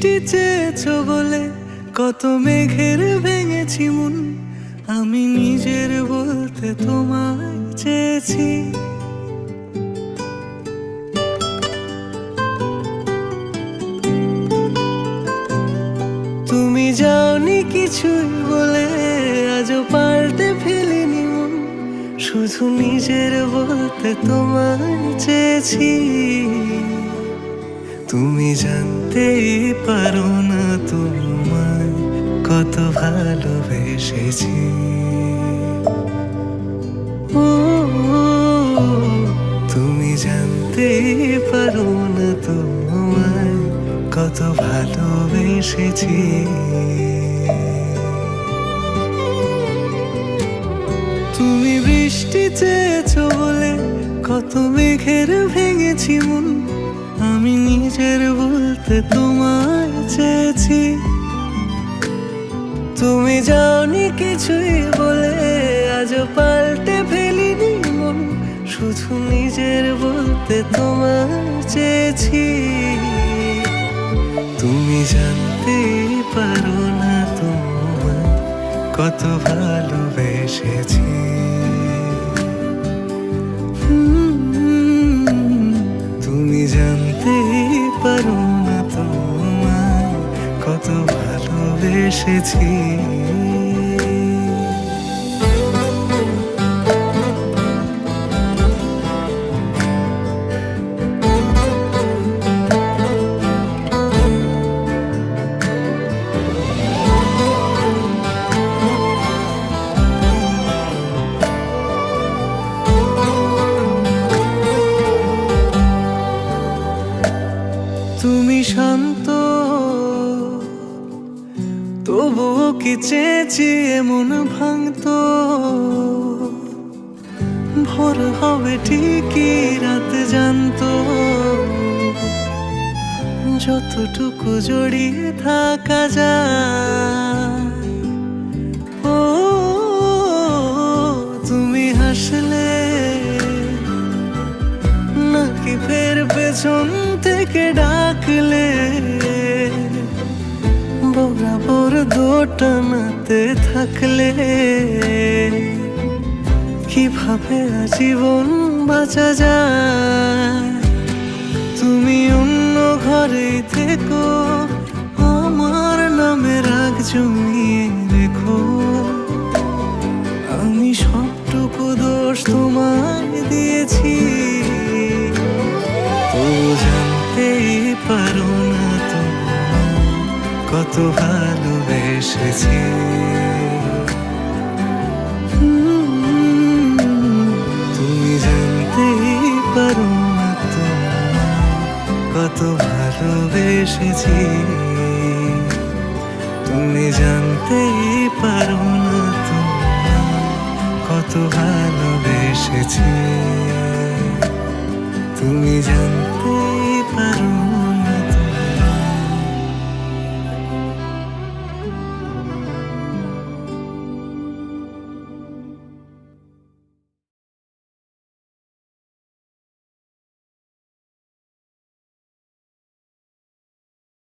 বৃষ্টি চেয়েছো বলে কত মেঘের ভেঙেছি মন, আমি নিজের বলতে তোমায় চেয়েছি। তুমি যাওনি কিছুই বলে আজও পাল্টে ফেলিনি মন, শুধু নিজের বলতে তোমায় চেয়েছি। তুমি জানতেই পারো না তোমায় কত ভালোবেসেছি। ও তুমি জানতেই পারো না তোমায় কত ভালোবেসেছি। তুমি বৃষ্টি চেয়েছো বলে কত মেঘের ভেঙেছি মন, আমি নিজের বলতে তোমায় চেয়েছি। তুমি যাওনি কিছুই বলে আজও পাল্টে ফেলিনি মন, শুধু নিজের বলতে তোমায় চেয়েছি। তুমি জানতেই পারো না তোমায় কত ভালোবেসেছি। তুমি জানতেই পারো না তোমায় কত ভালোবেসেছি। তুমি শান্ত তবুও কি চেয়েছি এমন ভাঙতো, ভোর হবে ঠিকই রাত জানতো, যতটুকু জড়িয়ে থাকা যায়। ও তুমি হাসলে নাকি ফের পেছন থেকে ডাকলে, বরাবর দোটানাতে থাকলে কিভাবে আজীবন বাঁচা যায়। তুমি অন্য ঘরে থেকো, আমার নামে রাগ জমিয়ে রেখো, আমি সবটুকু দোষ তোমায় দিয়েছি। তো জানতেই পারো না তোমায় কত ভালোবেসেছি। তুমি জানতেই পারো না তোমায় কত ভালোবেসেছি। তুমি জানতেই পারো না তোমায় কত ভালোবেসেছি। তুমি